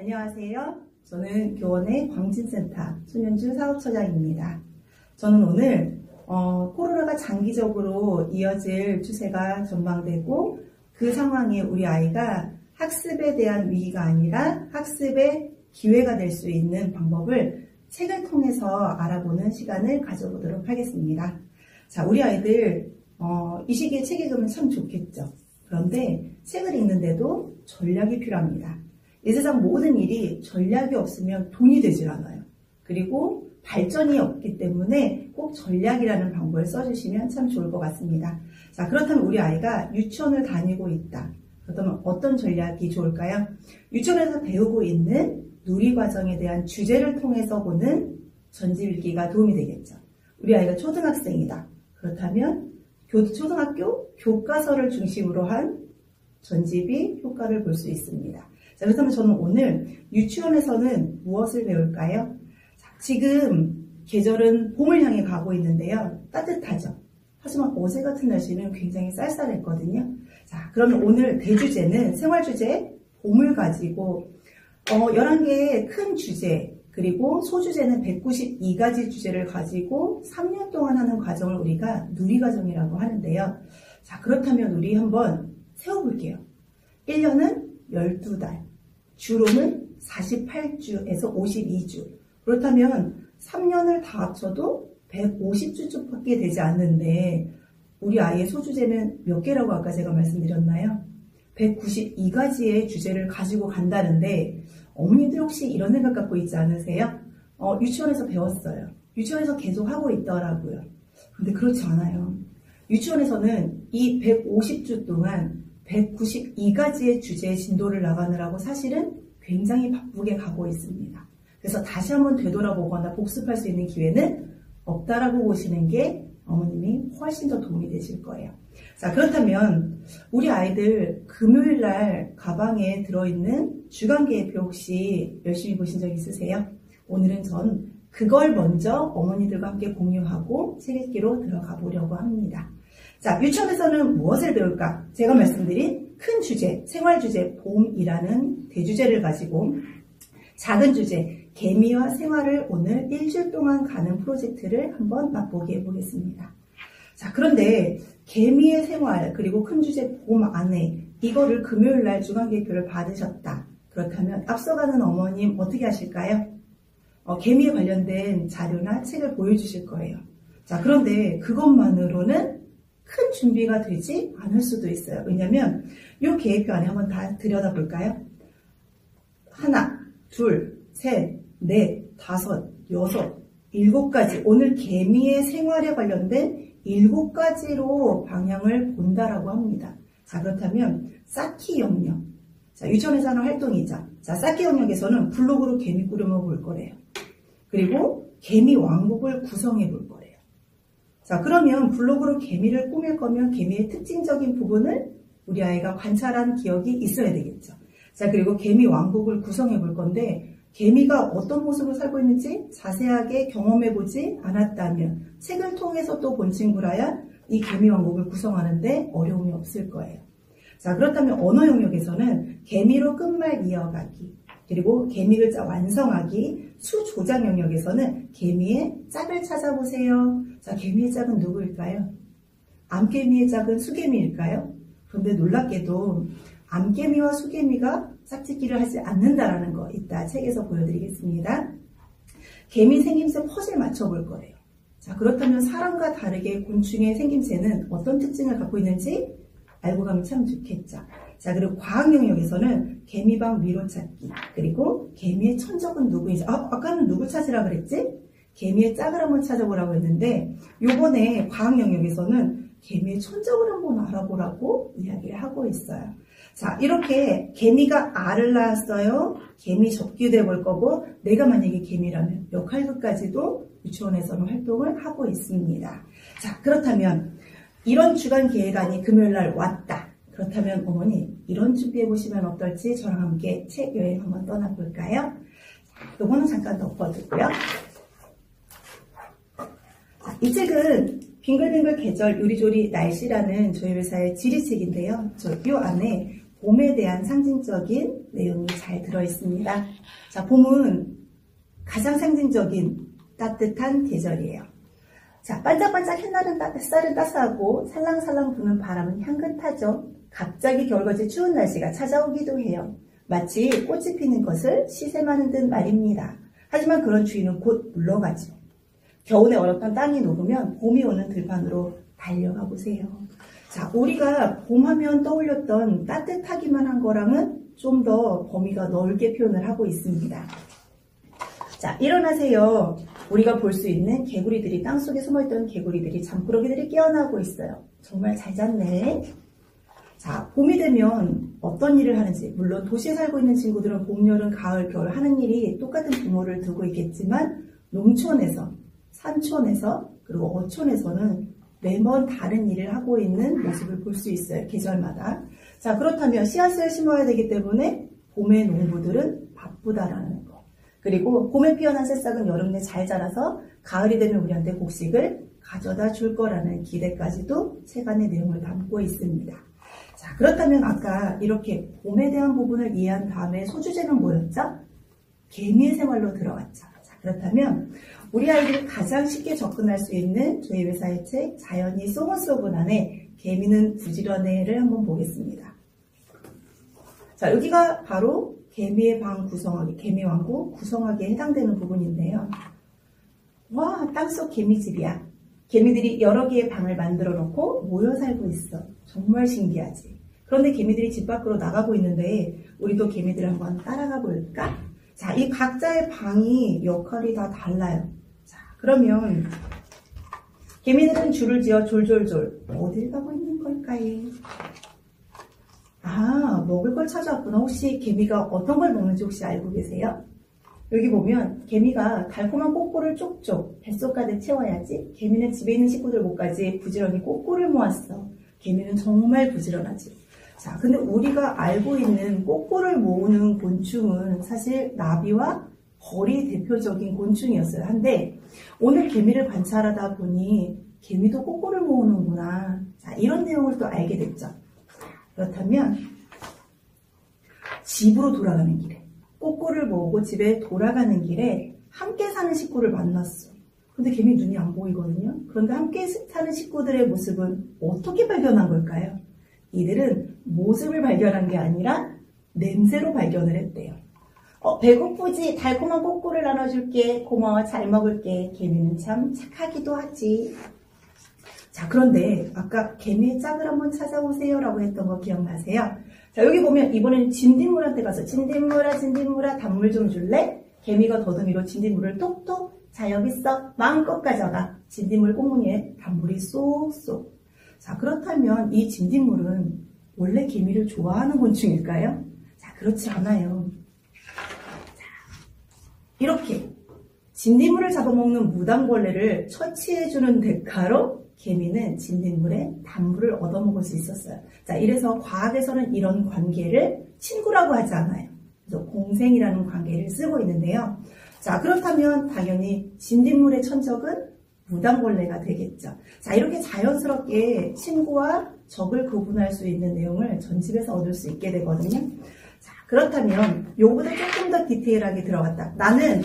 안녕하세요. 저는 교원의 광진센터 손현주 사업처장입니다. 저는 오늘 코로나가 장기적으로 이어질 추세가 전망되고 그 상황에 우리 아이가 학습에 대한 위기가 아니라 학습의 기회가 될 수 있는 방법을 책을 통해서 알아보는 시간을 가져보도록 하겠습니다. 자, 우리 아이들 이 시기에 책 읽으면 참 좋겠죠. 그런데 책을 읽는데도 전략이 필요합니다. 이 세상 모든 일이 전략이 없으면 돈이 되질 않아요. 그리고 발전이 없기 때문에 꼭 전략이라는 방법을 써주시면 참 좋을 것 같습니다. 자, 그렇다면 우리 아이가 유치원을 다니고 있다. 그렇다면 어떤 전략이 좋을까요? 유치원에서 배우고 있는 누리과정에 대한 주제를 통해서 보는 전집읽기가 도움이 되겠죠. 우리 아이가 초등학생이다. 그렇다면 초등학교 교과서를 중심으로 한 전집이 효과를 볼 수 있습니다. 자, 그렇다면 저는 오늘 유치원에서는 무엇을 배울까요? 자, 지금 계절은 봄을 향해 가고 있는데요. 따뜻하죠. 하지만 어제 같은 날씨는 굉장히 쌀쌀했거든요. 자, 그러면 오늘 대주제는 생활주제 봄을 가지고 11개의 큰 주제 그리고 소주제는 192가지 주제를 가지고 3년 동안 하는 과정을 우리가 누리과정이라고 하는데요. 자, 그렇다면 우리 한번 세워볼게요. 1년은 12달, 주로는 48주에서 52주. 그렇다면 3년을 다 합쳐도 150주밖에 되지 않는데 우리 아이의 소주제는 몇 개라고 아까 제가 말씀드렸나요? 192가지의 주제를 가지고 간다는데 어머님들 혹시 이런 생각 갖고 있지 않으세요? 유치원에서 배웠어요. 유치원에서 계속 하고 있더라고요. 근데 그렇지 않아요. 유치원에서는 이 150주 동안 192가지의 주제의 진도를 나가느라고 사실은 굉장히 바쁘게 가고 있습니다. 그래서 다시 한번 되돌아보거나 복습할 수 있는 기회는 없다라고 보시는 게 어머님이 훨씬 더 도움이 되실 거예요. 자, 그렇다면 우리 아이들 금요일 날 가방에 들어있는 주간계획표 혹시 열심히 보신 적 있으세요? 오늘은 전 그걸 먼저 어머니들과 함께 공유하고 책 읽기로 들어가 보려고 합니다. 자, 유치원에서는 무엇을 배울까? 제가 말씀드린 큰 주제, 생활주제, 봄이라는 대주제를 가지고 작은 주제, 개미와 생활을 오늘 일주일 동안 가는 프로젝트를 한번 맛보게 해보겠습니다. 자, 그런데 개미의 생활 그리고 큰 주제 봄 안에 이거를 금요일날 주간계획표를 받으셨다. 그렇다면 앞서가는 어머님 어떻게 하실까요? 개미에 관련된 자료나 책을 보여주실 거예요. 자, 그런데 그것만으로는 큰 준비가 되지 않을 수도 있어요. 왜냐하면 이 계획표 안에 한번 다 들여다볼까요? 하나, 둘, 셋, 넷, 다섯, 여섯, 7가지. 오늘 개미의 생활에 관련된 7가지로 방향을 본다라고 합니다. 자, 그렇다면 쌓기 영역. 자, 유치원에서 하는 활동이죠. 자, 쌓기 영역에서는 블록으로 개미 꾸려 볼 거래요. 그리고 개미 왕국을 구성해 볼 거래요. 자, 그러면 블록으로 개미를 꾸밀 거면 개미의 특징적인 부분을 우리 아이가 관찰한 기억이 있어야 되겠죠. 자, 그리고 개미 왕국을 구성해 볼 건데 개미가 어떤 모습으로 살고 있는지 자세하게 경험해 보지 않았다면 책을 통해서 또 본 친구라야 이 개미 왕국을 구성하는데 어려움이 없을 거예요. 자, 그렇다면 언어 영역에서는 개미로 끝말 이어가기 그리고 개미 글자 완성하기, 수조작 영역에서는 개미의 짝을 찾아보세요. 자, 개미의 짝은 누구일까요? 암개미의 짝은 수개미일까요? 그런데 놀랍게도 암개미와 수개미가 짝짓기를 하지 않는다라는 거 이따 책에서 보여드리겠습니다. 개미 생김새 퍼즐 맞춰볼 거예요. 자, 그렇다면 사람과 다르게 곤충의 생김새는 어떤 특징을 갖고 있는지 알고 가면 참 좋겠죠. 자, 그리고 과학 영역에서는 개미방 위로 찾기 그리고 개미의 천적은 누구인지 아까는 누구 찾으라 그랬지? 개미의 짝을 한번 찾아보라고 했는데 요번에 과학 영역에서는 개미의 천적을 한번 알아보라고 이야기를 하고 있어요. 자, 이렇게 개미가 알을 낳았어요. 개미 접기도 해볼 거고 내가 만약에 개미라면 역할극까지도 유치원에서는 활동을 하고 있습니다. 자, 그렇다면 이런 주간 계획안이 금요일날 왔다. 그렇다면 어머니 이런 준비해 보시면 어떨지 저랑 함께 책 여행 한번 떠나볼까요? 자, 요거는 잠깐 덮어두고요. 자, 이 책은 빙글빙글 계절 요리조리 날씨라는 저희 회사의 지리책인데요. 이 안에 봄에 대한 상징적인 내용이 잘 들어있습니다. 자, 봄은 가장 상징적인 따뜻한 계절이에요. 자, 반짝반짝 햇날은 햇살은 따스하고 살랑살랑 부는 바람은 향긋하죠. 갑자기 겨울같이 추운 날씨가 찾아오기도 해요. 마치 꽃이 피는 것을 시샘하는 듯 말입니다. 하지만 그런 추위는 곧 물러가죠. 겨우내 얼었던 땅이 녹으면 봄이 오는 들판으로 달려가 보세요. 자, 우리가 봄하면 떠올렸던 따뜻하기만 한 거랑은 좀 더 범위가 넓게 표현을 하고 있습니다. 자, 일어나세요. 우리가 볼 수 있는 개구리들이, 땅속에 숨어있던 개구리들이, 잠꾸러기들이 깨어나고 있어요. 정말 잘 잤네. 자, 봄이 되면 어떤 일을 하는지, 물론 도시에 살고 있는 친구들은 봄, 여름, 가을, 겨울 하는 일이 똑같은 규모를 두고 있겠지만 농촌에서, 산촌에서, 그리고 어촌에서는 매번 다른 일을 하고 있는 모습을 볼 수 있어요. 계절마다. 자, 그렇다면 씨앗을 심어야 되기 때문에 봄의 농부들은 바쁘다라는 거. 그리고 봄에 피어난 새싹은 여름 내 잘 자라서 가을이 되면 우리한테 곡식을 가져다 줄 거라는 기대까지도 책 안의 내용을 담고 있습니다. 자, 그렇다면 아까 이렇게 봄에 대한 부분을 이해한 다음에 소주제는 뭐였죠? 개미의 생활로 들어갔죠. 자, 그렇다면 우리 아이들이 가장 쉽게 접근할 수 있는 저희 회사의 책 자연이 소문소문 안에 개미는 부지런해를 한번 보겠습니다. 자, 여기가 바로 개미의 방 구성하기, 개미왕국 구성하기에 해당되는 부분인데요. 와, 땅속 개미집이야. 개미들이 여러 개의 방을 만들어 놓고 모여 살고 있어. 정말 신기하지. 그런데 개미들이 집 밖으로 나가고 있는데 우리도 개미들을 한번 따라가 볼까? 자, 이 각자의 방이 역할이 다 달라요. 자, 그러면 개미들은 줄을 지어 졸졸졸 어딜 가고 있는 걸까요? 아, 먹을 걸 찾아왔구나. 혹시 개미가 어떤 걸 먹는지 혹시 알고 계세요? 여기 보면 개미가 달콤한 꼬꼬를 쪽쪽 뱃속 가득 채워야지. 개미는 집에 있는 식구들 못까지 부지런히 꼬꼬를 모았어. 개미는 정말 부지런하지. 자, 근데 우리가 알고 있는 꼬꼬를 모으는 곤충은 사실 나비와 벌이 대표적인 곤충이었어요. 한데 오늘 개미를 관찰하다 보니 개미도 꼬꼬를 모으는구나. 자, 이런 내용을 또 알게 됐죠. 그렇다면 집으로 돌아가는 길에 꼬꼬를 모으고 집에 돌아가는 길에 함께 사는 식구를 만났어. 근데 개미 눈이 안 보이거든요. 그런데 함께 사는 식구들의 모습은 어떻게 발견한 걸까요? 이들은 모습을 발견한 게 아니라 냄새로 발견을 했대요. 배고프지? 달콤한 꼬꼬를 나눠줄게. 고마워, 잘 먹을게. 개미는 참 착하기도 하지. 자, 그런데 아까 개미의 짝을 한번 찾아오세요 라고 했던 거 기억나세요? 자, 여기 보면 이번에는 진딧물한테 가서 진딧물아 진딧물아 단물 좀 줄래? 개미가 더듬이로 진딧물을 톡톡. 자, 여기 있어. 마음껏 가져가. 진딧물 꽁무니에 단물이 쏙쏙. 자, 그렇다면 이 진딧물은 원래 개미를 좋아하는 곤충일까요? 자, 그렇지 않아요. 자, 이렇게 진딧물을 잡아먹는 무당벌레를 처치해주는 대가로 개미는 진딧물에 단물을 얻어먹을 수 있었어요. 자, 이래서 과학에서는 이런 관계를 친구라고 하지 않아요. 그래서 공생이라는 관계를 쓰고 있는데요. 자, 그렇다면 당연히 진딧물의 천적은 무당벌레가 되겠죠. 자, 이렇게 자연스럽게 친구와 적을 구분할 수 있는 내용을 전집에서 얻을 수 있게 되거든요. 자, 그렇다면 요거보다 조금 더 디테일하게 들어갔다. 나는